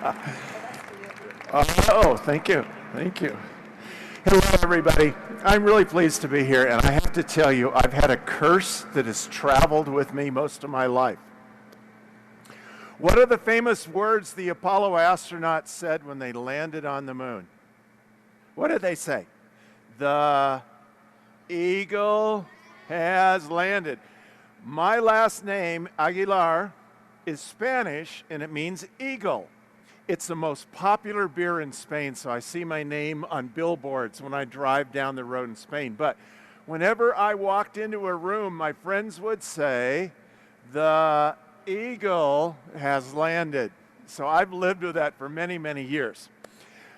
Oh, thank you. Thank you. Hello, everybody. I'm really pleased to be here, and I have to tell you, I've had a curse that has traveled with me most of my life. What are the famous words the Apollo astronauts said when they landed on the moon? What did they say? The eagle has landed. My last name, Aguilar, is Spanish, and it means eagle. It's the most popular beer in Spain, so I see my name on billboards when I drive down the road in Spain. But whenever I walked into a room, my friends would say, the eagle has landed. So I've lived with that for many, many years.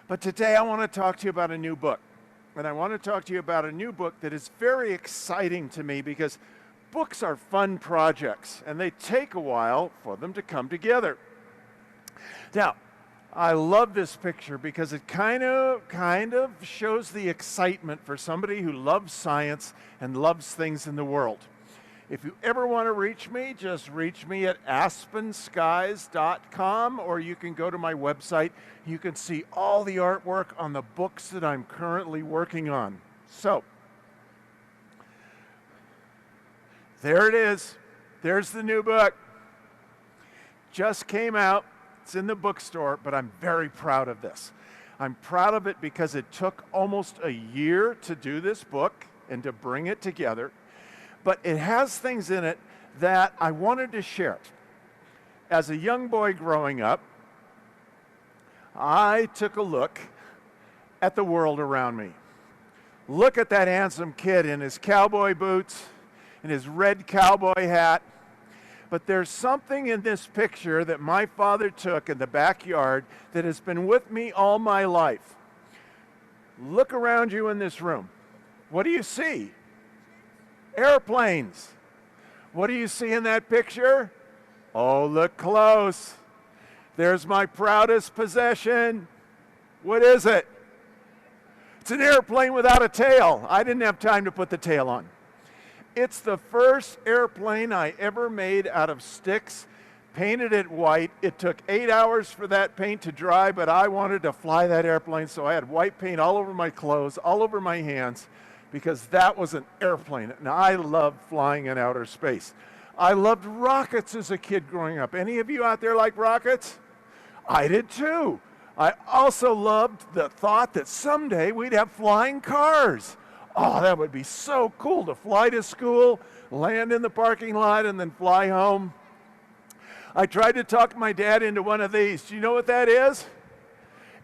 But today I want to talk to you about a new book. And I want to talk to you about a new book that is very exciting to me because books are fun projects, and they take a while for them to come together. Now, I love this picture because it kind of shows the excitement for somebody who loves science and loves things in the world. If you ever want to reach me, just reach me at aspenskies.com, or you can go to my website. You can see all the artwork on the books that I'm currently working on. So, there it is. There's the new book. Just came out. It's in the bookstore, but I'm very proud of this. I'm proud of it because it took almost a year to do this book and to bring it together. But it has things in it that I wanted to share. As a young boy growing up, I took a look at the world around me. Look at that handsome kid in his cowboy boots and his red cowboy hat. But there's something in this picture that my father took in the backyard that has been with me all my life. Look around you in this room. What do you see? Airplanes. What do you see in that picture? Oh, look close. There's my proudest possession. What is it? It's an airplane without a tail. I didn't have time to put the tail on. It's the first airplane I ever made out of sticks, painted it white. It took 8 hours for that paint to dry, but I wanted to fly that airplane, so I had white paint all over my clothes, all over my hands, because that was an airplane. And I loved flying in outer space. I loved rockets as a kid growing up. Any of you out there like rockets? I did too. I also loved the thought that someday we'd have flying cars. Oh, that would be so cool to fly to school, land in the parking lot, and then fly home. I tried to talk my dad into one of these. Do you know what that is?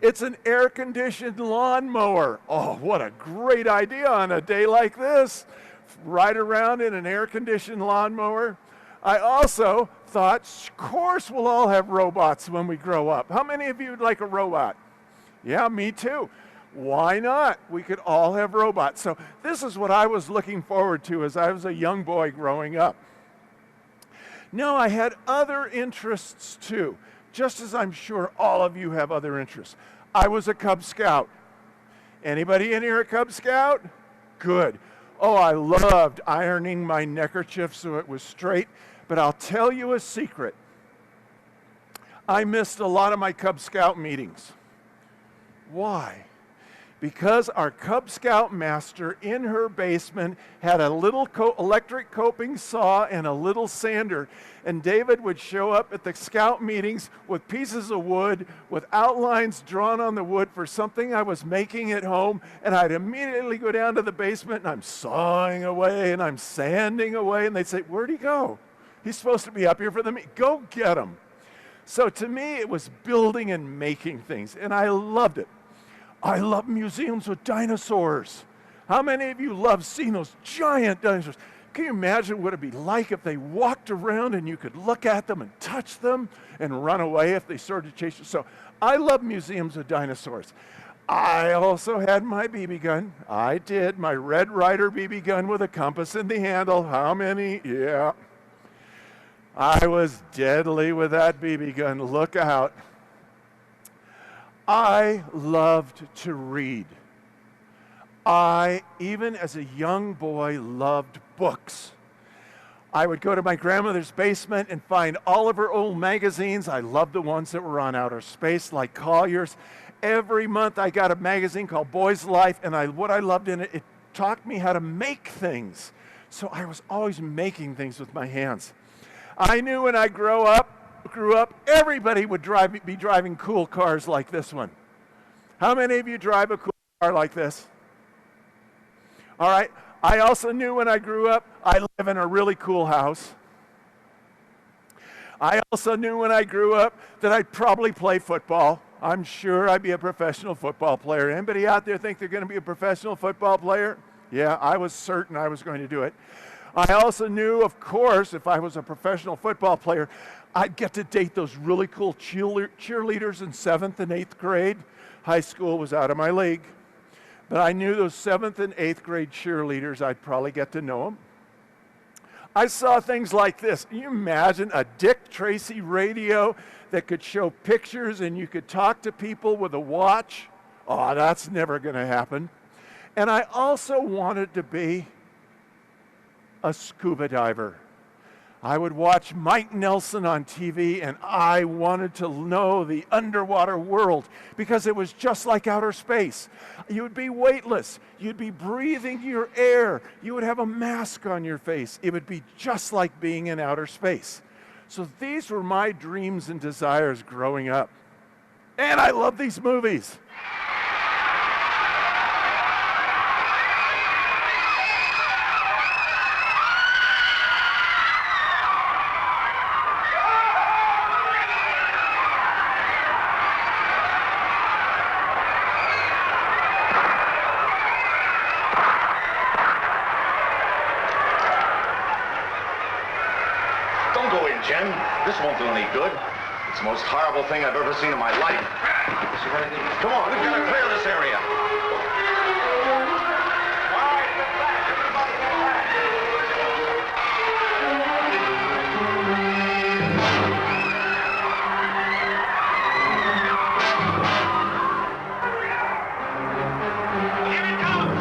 It's an air-conditioned lawnmower. Oh, what a great idea on a day like this. Ride around in an air-conditioned lawnmower. I also thought, of course we'll all have robots when we grow up. How many of you would like a robot? Yeah, me too. Why not? We could all have robots. So this is what I was looking forward to as I was a young boy growing up. Now, I had other interests too, just as I'm sure all of you have other interests. I was a Cub Scout. Anybody in here a Cub Scout? Good. Oh, I loved ironing my neckerchief so it was straight. But I'll tell you a secret. I missed a lot of my Cub Scout meetings. Why? Because our Cub Scout master in her basement had a little electric coping saw and a little sander. And David would show up at the Scout meetings with pieces of wood, with outlines drawn on the wood for something I was making at home. And I'd immediately go down to the basement and I'm sawing away and I'm sanding away. And they'd say, where'd he go? He's supposed to be up here for the meeting. Go get him. So to me, it was building and making things. And I loved it. I love museums with dinosaurs. How many of you love seeing those giant dinosaurs? Can you imagine what it'd be like if they walked around and you could look at them and touch them and run away if they started to chase you? So I love museums with dinosaurs. I also had my BB gun. I did, my Red Ryder BB gun with a compass in the handle. How many? Yeah. I was deadly with that BB gun. Look out. I loved to read. I, even as a young boy, loved books. I would go to my grandmother's basement and find all of her old magazines. I loved the ones that were on outer space, like Collier's. Every month I got a magazine called Boy's Life, and what I loved in it, it taught me how to make things. So I was always making things with my hands. I knew when I grew up, everybody would be driving cool cars like this one. How many of you drive a cool car like this? All right. I also knew when I grew up, I live in a really cool house. I also knew when I grew up that I'd probably play football. I'm sure I'd be a professional football player. Anybody out there think they're going to be a professional football player? Yeah, I was certain I was going to do it. I also knew, of course, if I was a professional football player, I'd get to date those really cool cheerleaders in 7th and 8th grade. High school was out of my league. But I knew those 7th and 8th grade cheerleaders, I'd probably get to know them. I saw things like this. Can you imagine a Dick Tracy radio that could show pictures and you could talk to people with a watch? Oh, that's never going to happen. And I also wanted to be a scuba diver. I would watch Mike Nelson on TV, and I wanted to know the underwater world because it was just like outer space. You would be weightless. You'd be breathing your air. You would have a mask on your face. It would be just like being in outer space. So these were my dreams and desires growing up. And I love these movies. Jen, this won't do any good. It's the most horrible thing I've ever seen in my life. Come on, we've got to clear this area. All right, get back. Everybody get back. Here it comes.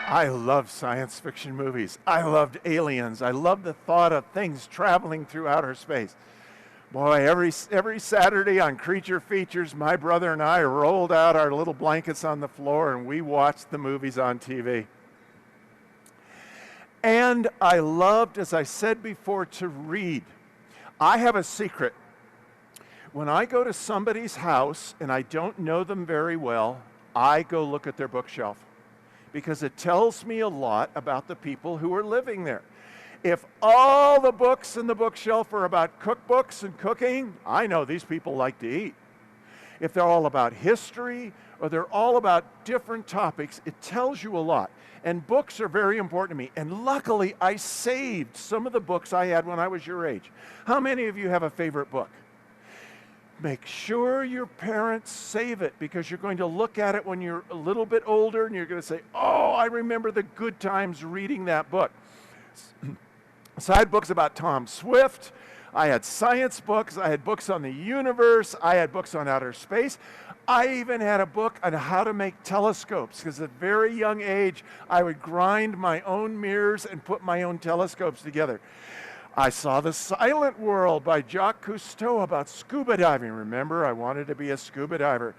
I love science fiction movies. I loved Aliens. I loved the thought of things traveling through outer space. Boy, every Saturday on Creature Features, my brother and I rolled out our little blankets on the floor and we watched the movies on TV. And I loved, as I said before, to read. I have a secret. When I go to somebody's house and I don't know them very well, I go look at their bookshelf, because it tells me a lot about the people who are living there. If all the books in the bookshelf are about cookbooks and cooking, I know these people like to eat. If they're all about history or they're all about different topics, it tells you a lot. And books are very important to me. And luckily, I saved some of the books I had when I was your age. How many of you have a favorite book? Make sure your parents save it, because you're going to look at it when you're a little bit older and you're going to say, oh, I remember the good times reading that book. So I had books about Tom Swift. I had science books. I had books on the universe. I had books on outer space. I even had a book on how to make telescopes, because at a very young age, I would grind my own mirrors and put my own telescopes together. I saw The Silent World by Jacques Cousteau about scuba diving. Remember, I wanted to be a scuba diver.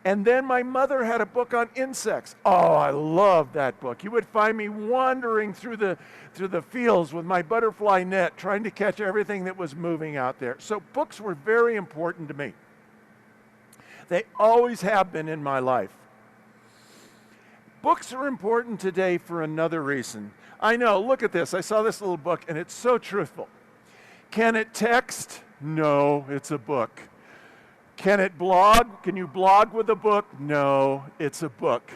And then my mother had a book on insects. Oh, I loved that book. You would find me wandering through the fields with my butterfly net, trying to catch everything that was moving out there. So books were very important to me. They always have been in my life. Books are important today for another reason. I know, look at this. I saw this little book, and it's so truthful. Can it text? No, it's a book. Can it blog? Can you blog with a book? No, it's a book.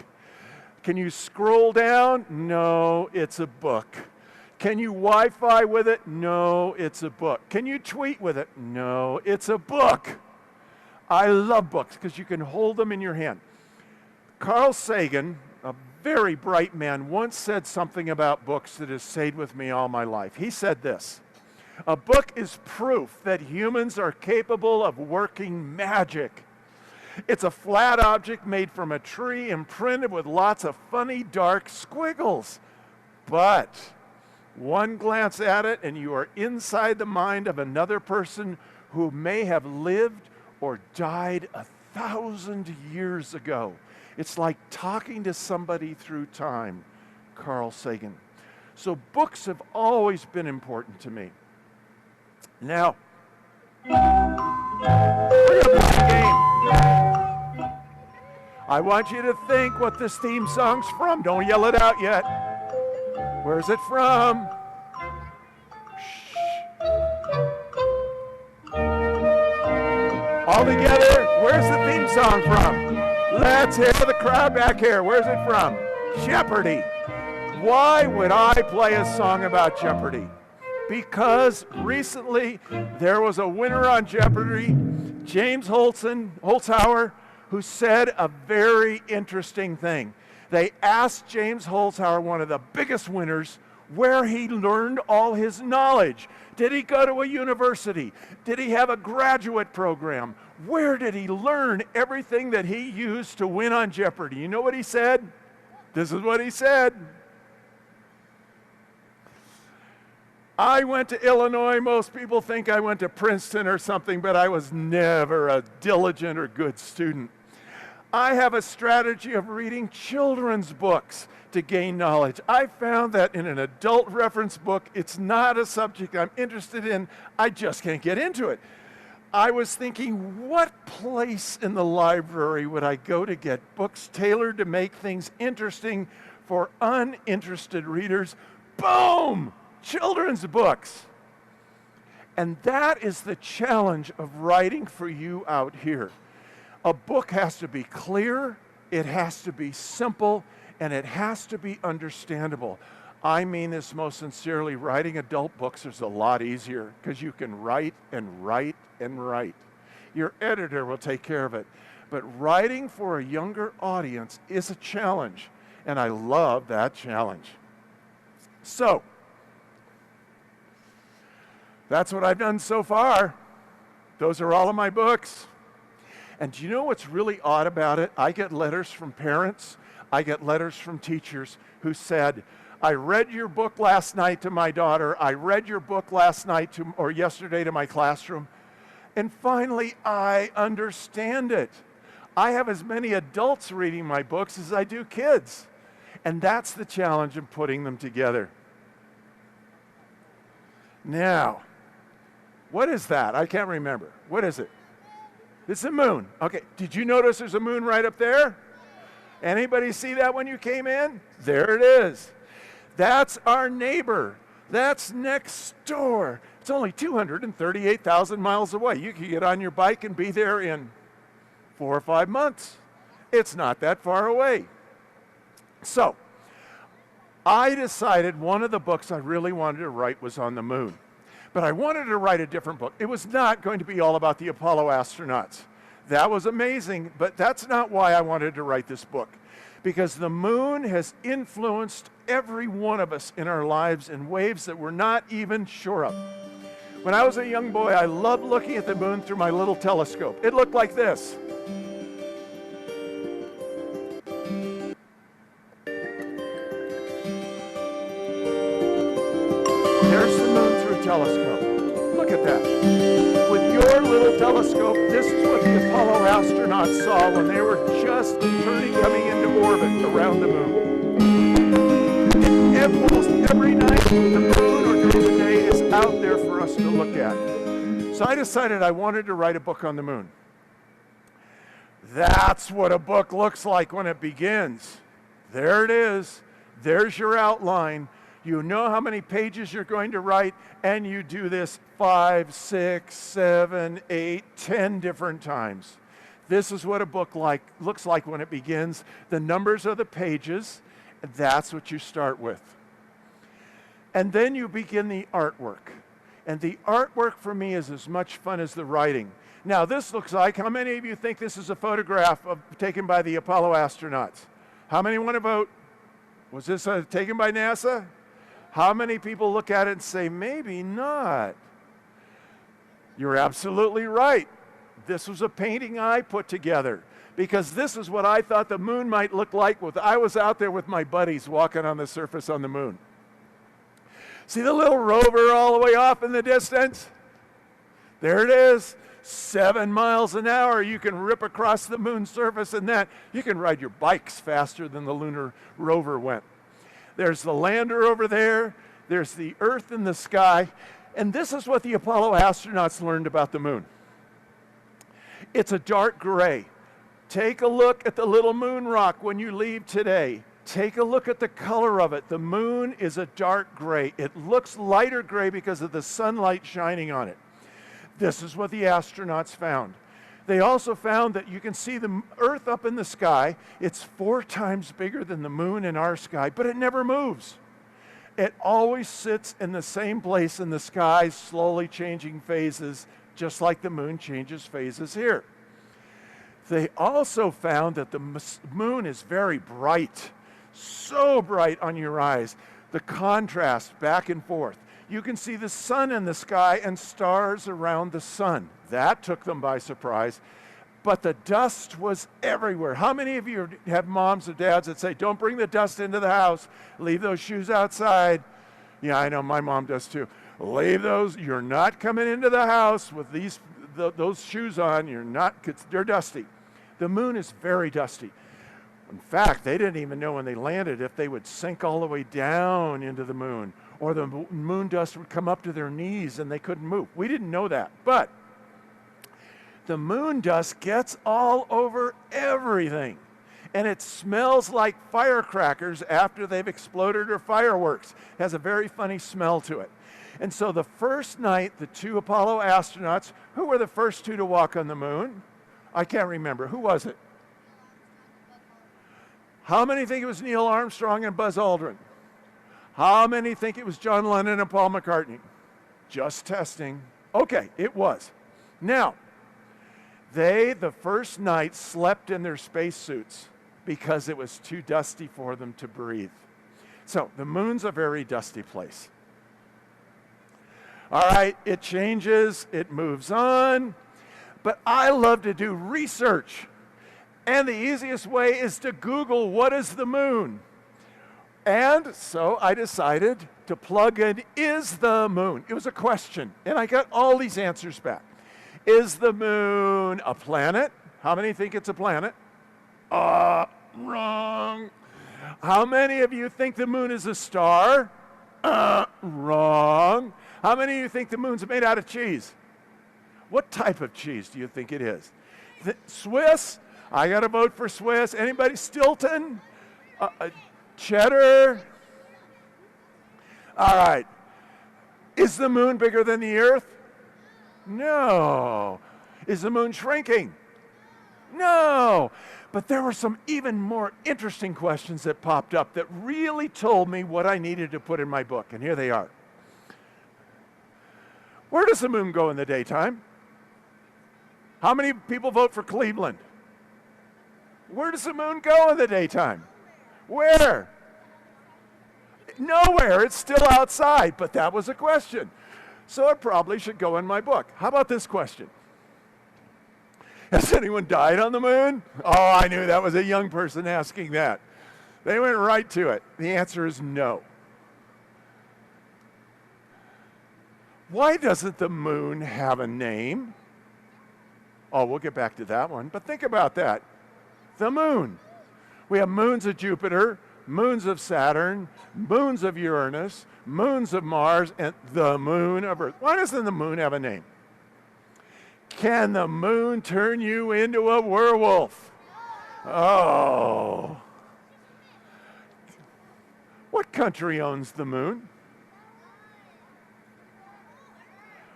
Can you scroll down? No, it's a book. Can you Wi-Fi with it? No, it's a book. Can you tweet with it? No, it's a book. I love books because you can hold them in your hand. Carl Sagan, a very bright man, once said something about books that has stayed with me all my life. He said this: a book is proof that humans are capable of working magic. It's a flat object made from a tree imprinted with lots of funny dark squiggles. But one glance at it and you are inside the mind of another person who may have lived or died 1,000 years ago. It's like talking to somebody through time. Carl Sagan. So books have always been important to me. Now, we're going to play a game. I want you to think what this theme song's from. Don't yell it out yet. Where's it from? Shh. All together, where's the theme song from? Let's hear the crowd back here. Where's it from? Jeopardy. Why would I play a song about Jeopardy? Because recently there was a winner on Jeopardy, James Holzhauer, who said a very interesting thing. They asked James Holzhauer, one of the biggest winners, where he learned all his knowledge. Did he go to a university? Did he have a graduate program? Where did he learn everything that he used to win on Jeopardy? You know what he said? This is what he said. I went to Illinois. Most people think I went to Princeton or something, but I was never a diligent or good student. I have a strategy of reading children's books to gain knowledge. I found that in an adult reference book, it's not a subject I'm interested in. I just can't get into it. I was thinking, what place in the library would I go to get books tailored to make things interesting for uninterested readers? Boom! Children's books. And that is the challenge of writing for you out here. A book has to be clear, it has to be simple, and it has to be understandable. I mean this most sincerely. Writing adult books is a lot easier because you can write and write and write. Your editor will take care of it. But writing for a younger audience is a challenge, and I love that challenge. So, that's what I've done so far. Those are all of my books. And do you know what's really odd about it? I get letters from parents, I get letters from teachers who said, I read your book last night to my daughter, I read your book last night or yesterday to my classroom, and finally I understand it. I have as many adults reading my books as I do kids. And that's the challenge of putting them together. Now, what is that? I can't remember. What is it? It's a moon. Okay, did you notice there's a moon right up there? Anybody see that when you came in? There it is. That's our neighbor. That's next door. It's only 238,000 miles away. You can get on your bike and be there in 4 or 5 months. It's not that far away. So, I decided one of the books I really wanted to write was on the moon. But I wanted to write a different book. It was not going to be all about the Apollo astronauts. That was amazing, but that's not why I wanted to write this book. Because the moon has influenced every one of us in our lives in ways that we're not even sure of. When I was a young boy, I loved looking at the moon through my little telescope. It looked like this. There's the moon through a telescope. Look at that. With your little telescope, this is what the Apollo astronauts saw when they were just coming into orbit around the moon. And almost every night, the moon or during the day is out there for us to look at. So I decided I wanted to write a book on the moon. That's what a book looks like when it begins. There it is. There's your outline. You know how many pages you're going to write, and you do this 5, 6, 7, 8, 10 different times. This is what a book looks like when it begins. The numbers are the pages, and that's what you start with. And then you begin the artwork. And the artwork for me is as much fun as the writing. Now this looks like, how many of you think this is a photograph taken by the Apollo astronauts? How many want to vote? Was this taken by NASA? How many people look at it and say, maybe not? You're absolutely right. This was a painting I put together because this is what I thought the moon might look like. I was out there with my buddies walking on the surface on the moon. See the little rover all the way off in the distance? There it is. 7 miles an hour. You can rip across the moon's surface, and that you can ride your bikes faster than the lunar rover went. There's the lander over there. There's the Earth in the sky. And this is what the Apollo astronauts learned about the moon. It's a dark gray. Take a look at the little moon rock when you leave today. Take a look at the color of it. The moon is a dark gray. It looks lighter gray because of the sunlight shining on it. This is what the astronauts found. They also found that you can see the Earth up in the sky. It's 4 times bigger than the moon in our sky, but it never moves. It always sits in the same place in the sky, slowly changing phases, just like the moon changes phases here. They also found that the moon is very bright, so bright on your eyes. The contrast back and forth. You can see the sun in the sky and stars around the sun. That took them by surprise. But the dust was everywhere. How many of you have moms or dads that say, don't bring the dust into the house, leave those shoes outside? Yeah, I know, my mom does too. Leave those, you're not coming into the house with those shoes on, they're dusty. The moon is very dusty. In fact, they didn't even know when they landed if they would sink all the way down into the moon, or the moon dust would come up to their knees and they couldn't move. We didn't know that, but the moon dust gets all over everything, and it smells like firecrackers after they've exploded, or fireworks. It has a very funny smell to it. And so the first night, the 2 Apollo astronauts, who were the first 2 to walk on the moon? I can't remember. Who was it? How many think it was Neil Armstrong and Buzz Aldrin? How many think it was John Lennon and Paul McCartney? Just testing. Okay, it was. Now, they, the first night, slept in their spacesuits because it was too dusty for them to breathe. So the moon's a very dusty place. All right, it changes, it moves on, but I love to do research. And the easiest way is to Google, what is the moon? And so I decided to plug in, is the moon? It was a question, and I got all these answers back. Is the moon a planet? How many think it's a planet? Wrong. How many of you think the moon is a star? Wrong. How many of you think the moon's made out of cheese? What type of cheese do you think it is? Swiss? I got to vote for Swiss. Anybody? Stilton? Cheddar? All right. Is the moon bigger than the Earth? No. Is the moon shrinking? No. But there were some even more interesting questions that popped up that really told me what I needed to put in my book. And here they are. Where does the moon go in the daytime? How many people vote for Cleveland? Where does the moon go in the daytime? Where? Nowhere. It's still outside, but that was a question. So it probably should go in my book. How about this question? Has anyone died on the moon? Oh, I knew that was a young person asking that. They went right to it. The answer is no. Why doesn't the moon have a name? Oh, we'll get back to that one, but think about that. The moon. We have moons of Jupiter, moons of Saturn, moons of Uranus, moons of Mars, and the moon of Earth. Why doesn't the moon have a name? Can the moon turn you into a werewolf? Oh. What country owns the moon?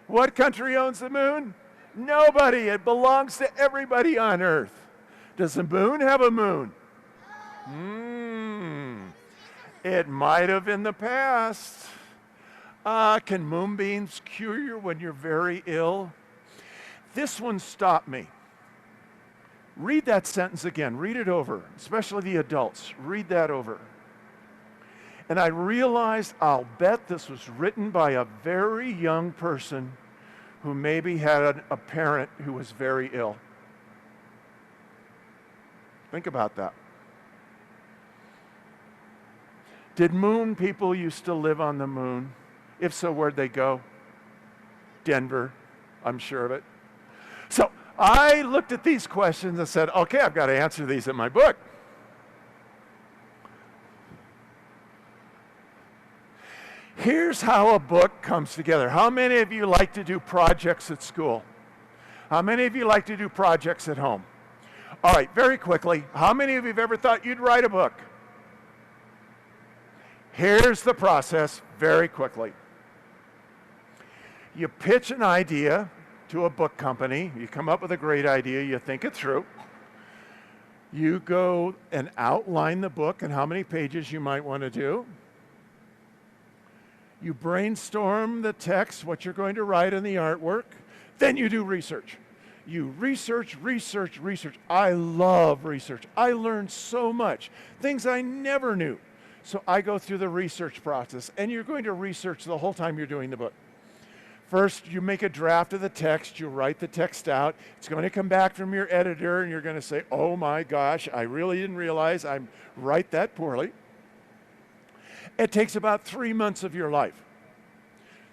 What country owns the moon? Nobody. It belongs to everybody on Earth. Does the moon have a moon? It might have in the past. Can moonbeams cure you when you're very ill? This one stopped me. Read that sentence again. Read it over, especially the adults. Read that over. And I realized, I'll bet this was written by a very young person who maybe had a parent who was very ill. Think about that. Did moon people used to live on the moon? If so, where'd they go? Denver, I'm sure of it. So I looked at these questions and said, okay, I've got to answer these in my book. Here's how a book comes together. How many of you like to do projects at school? How many of you like to do projects at home? All right, very quickly, how many of you have ever thought you'd write a book? Here's the process, very quickly. You pitch an idea to a book company. You come up with a great idea. You think it through. You go and outline the book and how many pages you might want to do. You brainstorm the text, what you're going to write in the artwork. Then you do research. You research. I love research. I learned so much, things I never knew. So I go through the research process, and you're going to research the whole time you're doing the book. First, you make a draft of the text. You write the text out. It's going to come back from your editor, and you're going to say, oh my gosh, I really didn't realize I write that poorly. It takes about 3 months of your life.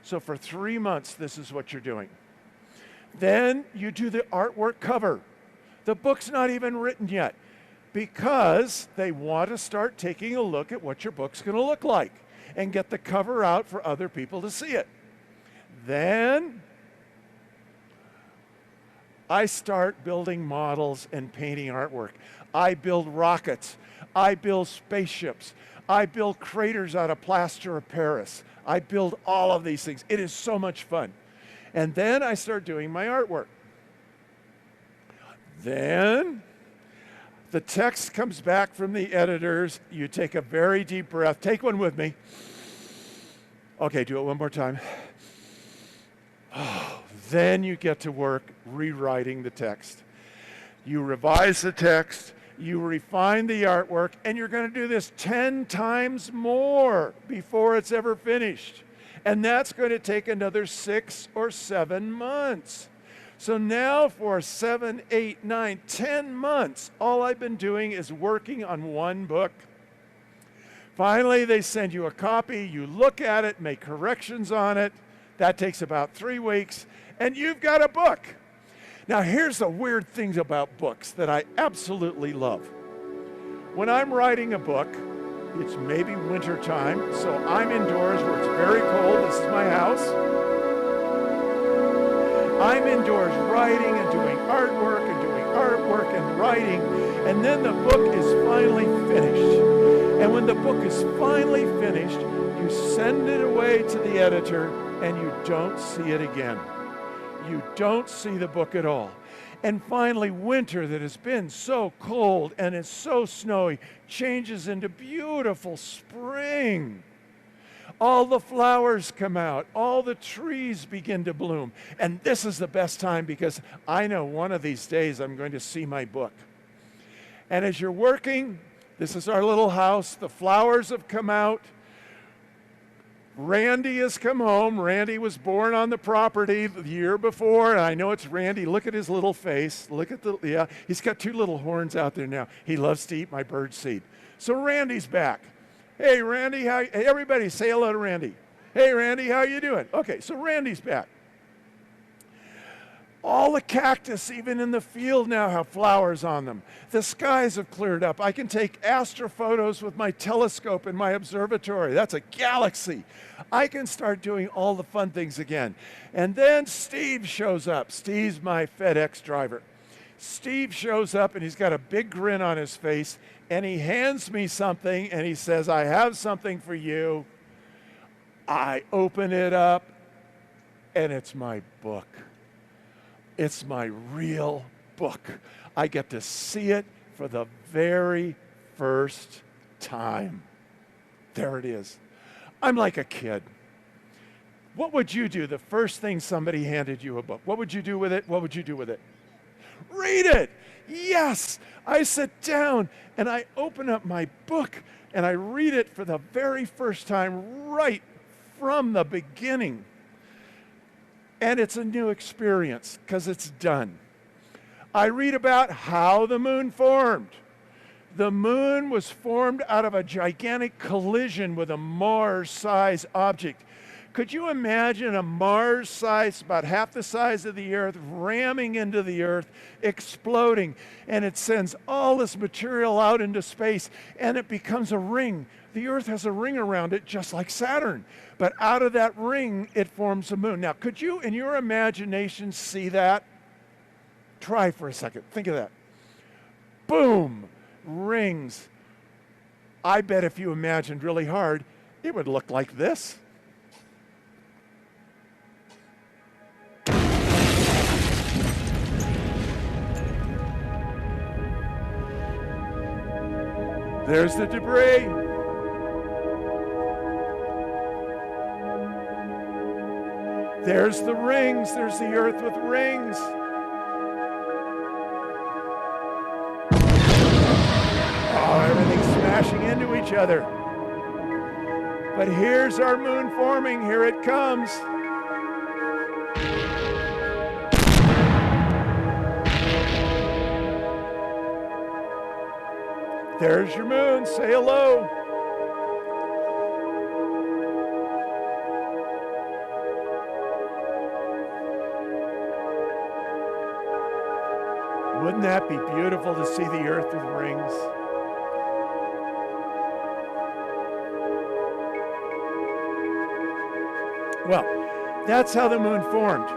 So for 3 months, this is what you're doing. Then you do the artwork cover. The book's not even written yet because they want to start taking a look at what your book's going to look like and get the cover out for other people to see it. Then I start building models and painting artwork. I build rockets. I build spaceships. I build craters out of plaster of Paris. I build all of these things. It is so much fun. And then I start doing my artwork. Then the text comes back from the editors. You take a very deep breath. Take one with me. Okay, do it one more time. Oh, then you get to work rewriting the text. You revise the text. You refine the artwork, and you're going to do this 10 times more before it's ever finished. And that's going to take another 6 or 7 months. So now for 7, 8, 9, 10 months, all I've been doing is working on one book. Finally, they send you a copy. You look at it, make corrections on it. That takes about 3 weeks, and you've got a book. Now, here's the weird things about books that I absolutely love. When I'm writing a book, it's maybe winter time, so I'm indoors where it's very cold. This is my house. I'm indoors writing and doing artwork and writing, and then the book is finally finished. And when the book is finally finished, you send it away to the editor, and you don't see it again. You don't see the book at all. And finally, winter that has been so cold and is so snowy changes into beautiful spring. All the flowers come out. All the trees begin to bloom. And this is the best time because I know one of these days I'm going to see my book. And as you're working, this is our little house. The flowers have come out. Randy has come home. Randy was born on the property the year before. And I know it's Randy. Look at his little face. Look at yeah, he's got 2 little horns out there now. He loves to eat my bird seed. So Randy's back. Hey, Randy, hey, everybody say hello to Randy. Hey, Randy, how you doing? Okay, so Randy's back. All the cactus, even in the field now, have flowers on them. The skies have cleared up. I can take astrophotos with my telescope in my observatory. That's a galaxy. I can start doing all the fun things again. And then Steve shows up. Steve's my FedEx driver. Steve shows up, and he's got a big grin on his face, and he hands me something, and he says, I have something for you. I open it up, and it's my book. It's my real book. I get to see it for the very first time. There it is. I'm like a kid. What would you do the first thing somebody handed you a book? What would you do with it? What would you do with it? Read it. Yes. I sit down and I open up my book and I read it for the very first time right from the beginning. And it's a new experience because it's done. I read about how the moon formed. The moon was formed out of a gigantic collision with a Mars-sized object. Could you imagine a Mars-sized, about half the size of the Earth, ramming into the Earth, exploding, and it sends all this material out into space, and it becomes a ring. The Earth has a ring around it, just like Saturn. But out of that ring, it forms a moon. Now, could you, in your imagination, see that? Try for a second. Think of that. Boom! Rings. I bet if you imagined really hard, it would look like this. There's the debris. There's the rings. There's the Earth with rings. Oh, everything's smashing into each other. But here's our moon forming. Here it comes. There's your moon. Say hello. Wouldn't that be beautiful to see the Earth with rings? Well, that's how the moon formed.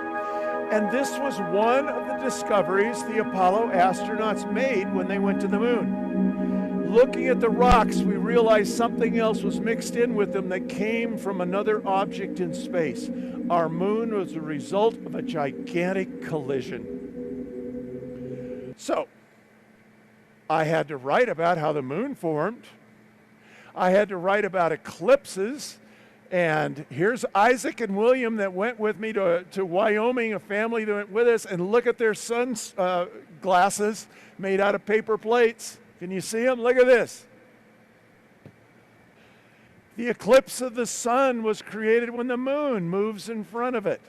And this was one of the discoveries the Apollo astronauts made when they went to the moon. Looking at the rocks, we realized something else was mixed in with them that came from another object in space. Our moon was a result of a gigantic collision. So, I had to write about how the moon formed. I had to write about eclipses. And here's Isaac and William that went with me to Wyoming, a family that went with us, and look at their sun's glasses made out of paper plates. Can you see them? Look at this. The eclipse of the sun was created when the moon moves in front of it.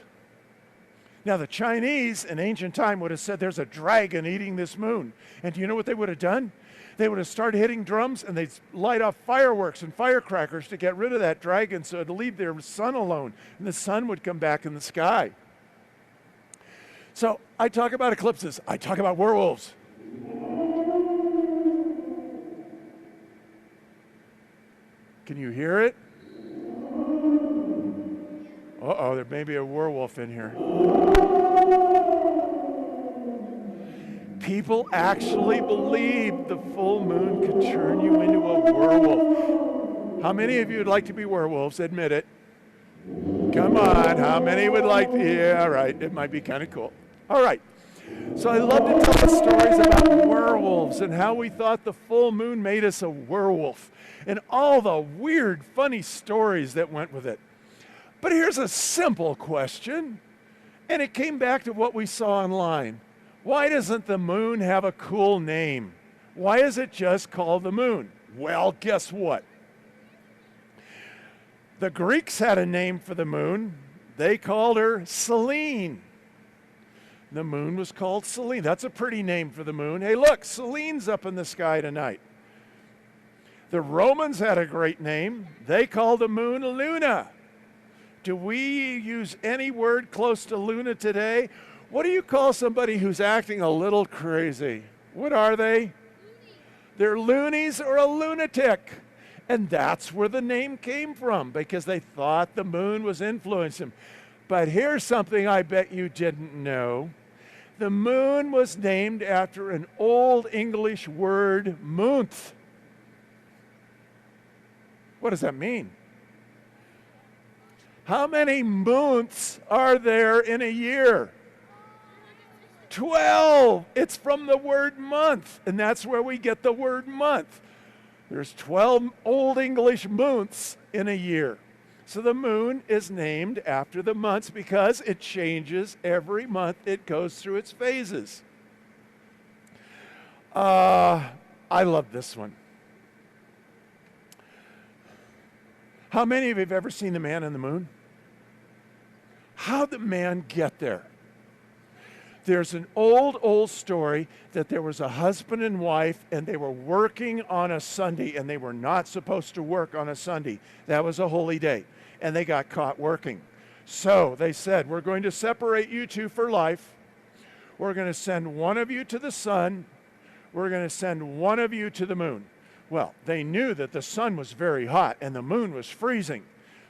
Now, the Chinese in ancient time would have said there's a dragon eating this moon. And do you know what they would have done? They would have started hitting drums and they'd light off fireworks and firecrackers to get rid of that dragon so it'd leave their sun alone and the sun would come back in the sky. So I talk about eclipses. I talk about werewolves. Can you hear it? Uh-oh, there may be a werewolf in here. People actually believe the full moon could turn you into a werewolf. How many of you would like to be werewolves? Admit it. Come on, how many would like to? Yeah, all right, it might be kind of cool. All right, so I love to tell us stories about werewolves and how we thought the full moon made us a werewolf and all the weird, funny stories that went with it. But here's a simple question, and it came back to what we saw online. Why doesn't the moon have a cool name? Why is it just called the moon? Well, guess what? The Greeks had a name for the moon. They called her Selene. The moon was called Selene. That's a pretty name for the moon. Hey, look, Selene's up in the sky tonight. The Romans had a great name. They called the moon Luna. Do we use any word close to Luna today? What do you call somebody who's acting a little crazy? What are they? They're loonies or a lunatic. And that's where the name came from, because they thought the moon was influencing them. But here's something I bet you didn't know. The moon was named after an Old English word, moonth. What does that mean? How many moonths are there in a year? 12. It's from the word month, and that's where we get the word month. There's 12 Old English months in a year. So the moon is named after the months because it changes every month. It goes through its phases. I love this one. How many of you have ever seen the man in the moon? How'd the man get there? There's an old story that there was a husband and wife, and they were working on a Sunday, and they were not supposed to work on a Sunday. That was a holy day, and they got caught working. So they said, we're going to separate you two for life. We're going to send one of you to the sun. We're going to send one of you to the moon. Well, they knew that the sun was very hot, and the moon was freezing.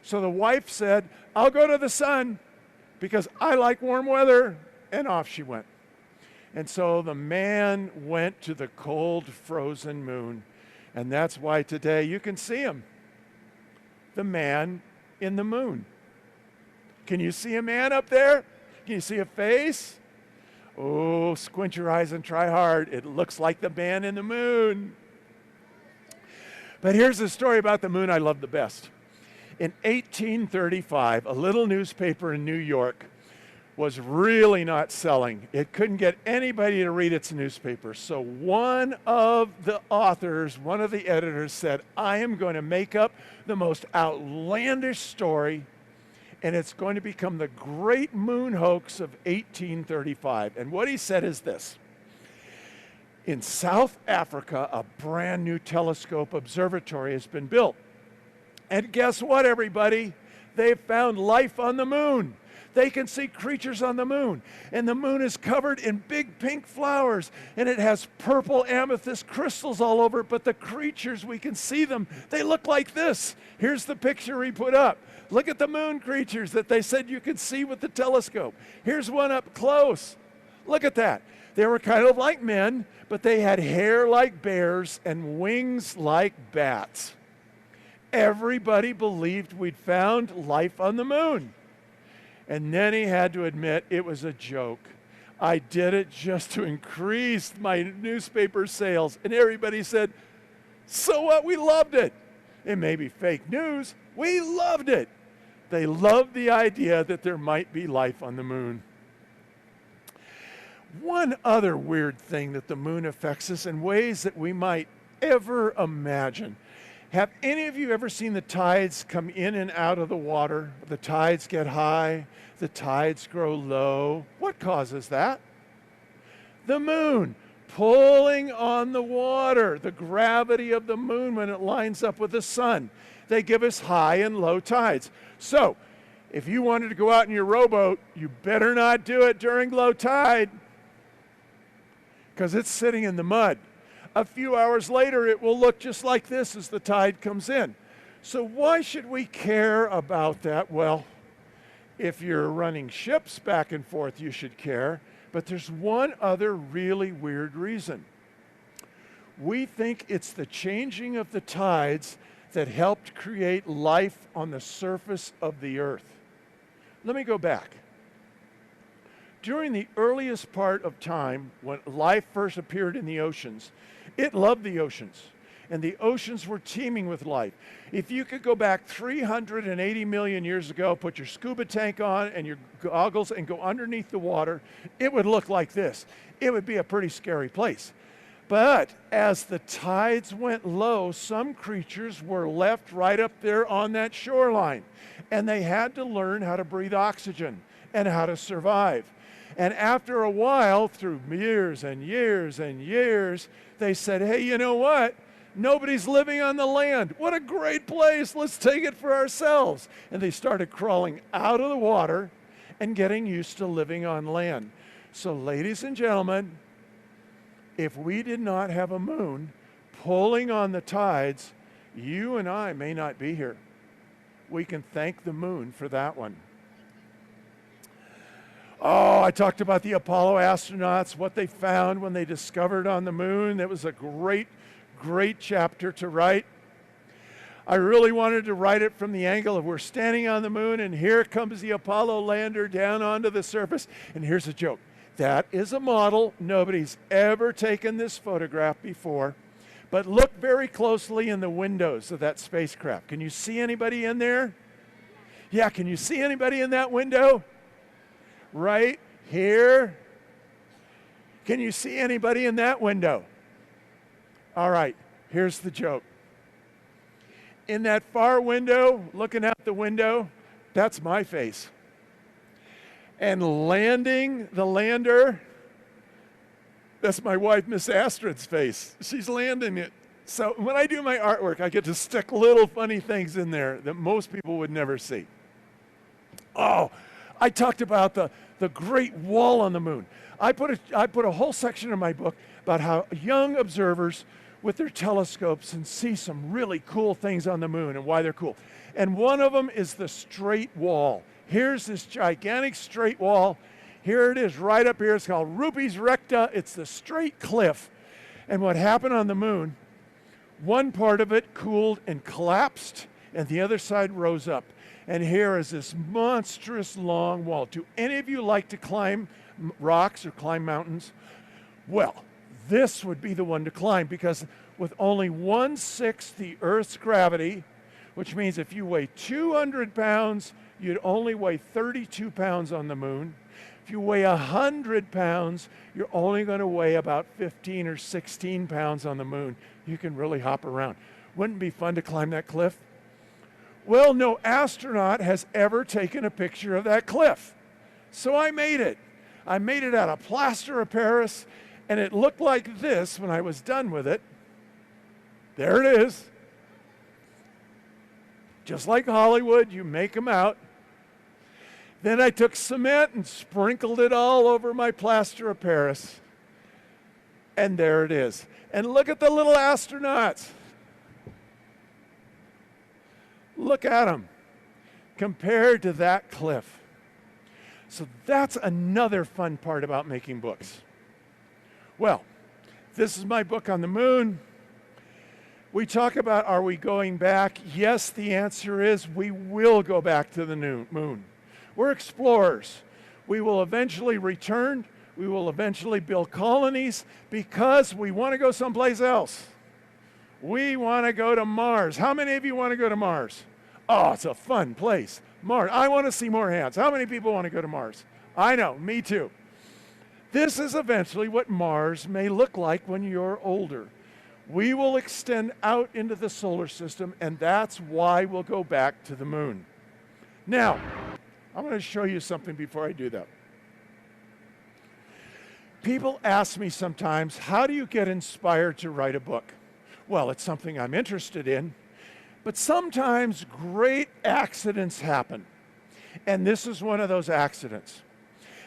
So the wife said, I'll go to the sun because I like warm weather. And off she went. And so the man went to the cold, frozen moon. And that's why today you can see him. The man in the moon. Can you see a man up there? Can you see a face? Oh, squint your eyes and try hard. It looks like the man in the moon. But here's the story about the moon I love the best. In 1835, a little newspaper in New York was really not selling. It couldn't get anybody to read its newspaper. So one of the authors, one of the editors said, I am going to make up the most outlandish story, and it's going to become the great moon hoax of 1835. And what he said is this. In South Africa, a brand new telescope observatory has been built. And guess what, everybody? They've found life on the moon. They can see creatures on the moon. And the moon is covered in big pink flowers. And it has purple amethyst crystals all over it. But the creatures, we can see them. They look like this. Here's the picture he put up. Look at the moon creatures that they said you could see with the telescope. Here's one up close. Look at that. They were kind of like men, but they had hair like bears and wings like bats. Everybody believed we'd found life on the moon. And then he had to admit it was a joke. I did it just to increase my newspaper sales. And everybody said, so what? We loved it. It may be fake news. We loved it. They loved the idea that there might be life on the moon. One other weird thing that the moon affects us in ways that we might ever imagine. Have any of you ever seen the tides come in and out of the water? The tides get high, the tides grow low. What causes that? The moon pulling on the water, the gravity of the moon when it lines up with the sun. They give us high and low tides. So, if you wanted to go out in your rowboat, you better not do it during low tide because it's sitting in the mud. A few hours later, it will look just like this as the tide comes in. So why should we care about that? Well, if you're running ships back and forth, you should care. But there's one other really weird reason. We think it's the changing of the tides that helped create life on the surface of the earth. Let me go back. During the earliest part of time, when life first appeared in the oceans, it loved the oceans, and the oceans were teeming with life. If you could go back 380 million years ago, put your scuba tank on and your goggles and go underneath the water, it would look like this. It would be a pretty scary place. But as the tides went low, some creatures were left right up there on that shoreline, and they had to learn how to breathe oxygen and how to survive. And after a while, through years and years and years, they said, hey, you know what? Nobody's living on the land. What a great place. Let's take it for ourselves. And they started crawling out of the water and getting used to living on land. So, ladies and gentlemen, if we did not have a moon pulling on the tides, you and I may not be here. We can thank the moon for that one. Oh, I talked about the Apollo astronauts, what they found when they discovered on the moon. That was a great, great chapter to write. I really wanted to write it from the angle of we're standing on the moon, and here comes the Apollo lander down onto the surface. And here's a joke. That is a model. Nobody's ever taken this photograph before. But look very closely in the windows of that spacecraft. Can you see anybody in there? Yeah, can you see anybody in that window? Right here. Can you see anybody in that window? All right, here's the joke. In that far window, looking out the window, that's my face. And landing the lander, that's my wife, Miss Astrid's face. She's landing it. So when I do my artwork, I get to stick little funny things in there that most people would never see. Oh, I talked about the Great Wall on the moon. I put a whole section in my book about how young observers with their telescopes and see some really cool things on the moon and why they're cool. And one of them is the straight wall. Here's this gigantic straight wall. Here it is right up here. It's called Rupes Recta. It's the straight cliff. And what happened on the moon, one part of it cooled and collapsed, and the other side rose up. And here is this monstrous long wall. Do any of you like to climb rocks or climb mountains? Well, this would be the one to climb, because with only 1/6 the Earth's gravity, which means if you weigh 200 pounds, you'd only weigh 32 pounds on the moon. If you weigh 100 pounds, you're only going to weigh about 15 or 16 pounds on the moon. You can really hop around. Wouldn't it be fun to climb that cliff? Well, no astronaut has ever taken a picture of that cliff. So I made it. I made it out of plaster of Paris, and it looked like this when I was done with it. There it is. Just like Hollywood, you make them out. Then I took cement and sprinkled it all over my plaster of Paris. And there it is. And look at the little astronauts. Look at them compared to that cliff. So that's another fun part about making books. Well, this is my book on the moon. We talk about, are we going back? Yes, the answer is we will go back to the moon. We're explorers. We will eventually return. We will eventually build colonies because we want to go someplace else. We want to go to Mars. How many of you want to go to Mars? Oh, it's a fun place. Mars. I want to see more hands. How many people want to go to Mars? I know, me too. This is eventually what Mars may look like when you're older. We will extend out into the solar system, and that's why we'll go back to the moon. Now, I'm going to show you something before I do that. People ask me sometimes, how do you get inspired to write a book? Well, it's something I'm interested in, but sometimes great accidents happen. And this is one of those accidents.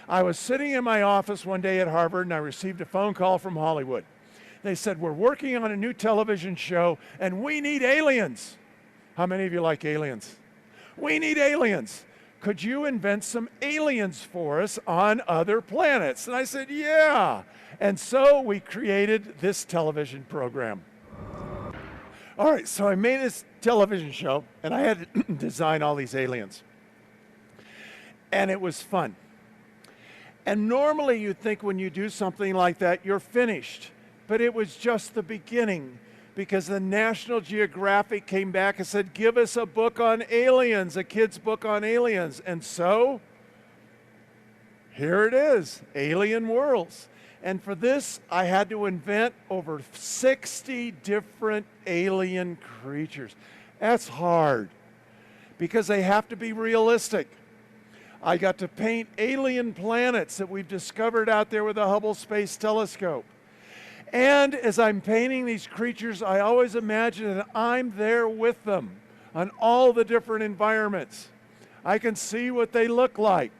I was sitting in my office one day at Harvard, and I received a phone call from Hollywood. They said, we're working on a new television show, and we need aliens. How many of you like aliens? We need aliens. Could you invent some aliens for us on other planets? And I said, yeah. And so we created this television program. All right, so I made this television show, and I had to design all these aliens. And it was fun. And normally you'd think when you do something like that, you're finished. But it was just the beginning, because the National Geographic came back and said, give us a book on aliens, a kid's book on aliens. And so, here it is, Alien Worlds. And for this, I had to invent over 60 different alien creatures. That's hard, because they have to be realistic. I got to paint alien planets that we've discovered out there with the Hubble Space Telescope. And as I'm painting these creatures, I always imagine that I'm there with them on all the different environments. I can see what they look like.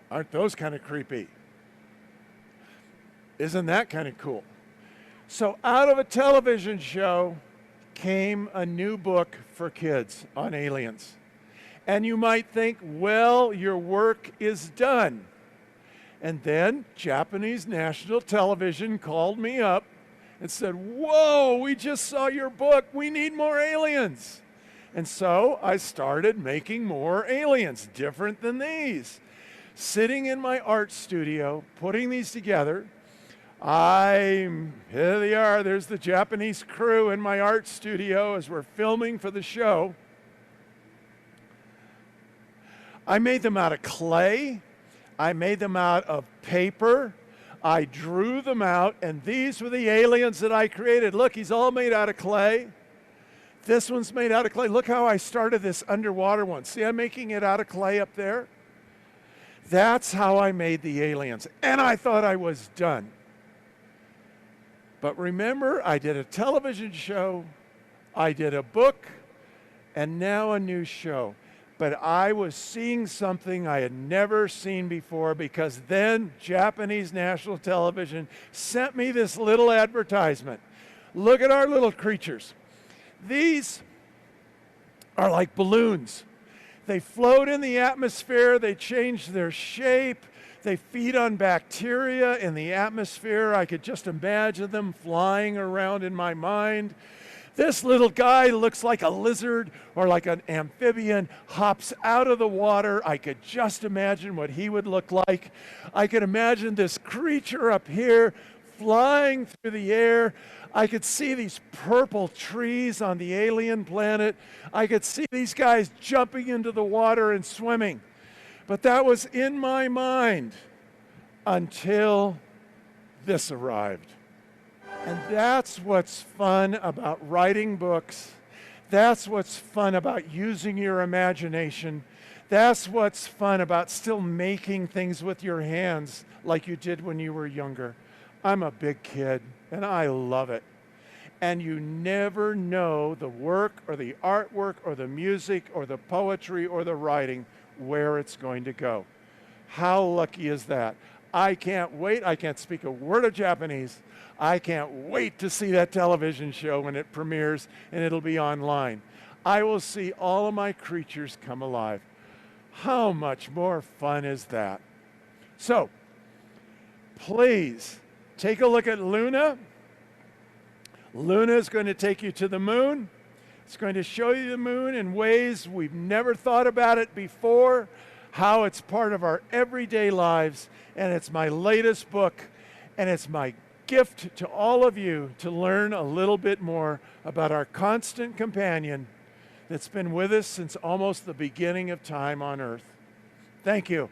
Aren't those kind of creepy? Isn't that kind of cool? So out of a television show came a new book for kids on aliens. And you might think, well, your work is done. And then Japanese national television called me up and said, whoa, we just saw your book. We need more aliens. And so I started making more aliens, different than these. Sitting in my art studio, putting these together, Here they are. There's the Japanese crew in my art studio as we're filming for the show. I made them out of clay. I made them out of paper. I drew them out, and these were the aliens that I created. Look, he's all made out of clay. This one's made out of clay. Look how I started this underwater one. See, I'm making it out of clay up there. That's how I made the aliens. And I thought I was done. But remember, I did a television show, I did a book, and now a new show. But I was seeing something I had never seen before, because then Japanese national television sent me this little advertisement. Look at our little creatures. These are like balloons. They float in the atmosphere, they change their shape, they feed on bacteria in the atmosphere. I could just imagine them flying around in my mind. This little guy looks like a lizard or like an amphibian, hops out of the water. I could just imagine what he would look like. I could imagine this creature up here flying through the air. I could see these purple trees on the alien planet. I could see these guys jumping into the water and swimming. But that was in my mind until this arrived. And that's what's fun about writing books. That's what's fun about using your imagination. That's what's fun about still making things with your hands like you did when you were younger. I'm a big kid, and I love it. And you never know the work or the artwork or the music or the poetry or the writing where it's going to go. How lucky is that? I can't wait. I can't speak a word of Japanese. I can't wait to see that television show when it premieres and it'll be online. I will see all of my creatures come alive. How much more fun is that? So, please take a look at Luna. Luna is going to take you to the moon. It's going to show you the moon in ways we've never thought about it before, how it's part of our everyday lives, and it's my latest book, and it's my gift to all of you to learn a little bit more about our constant companion that's been with us since almost the beginning of time on Earth. Thank you.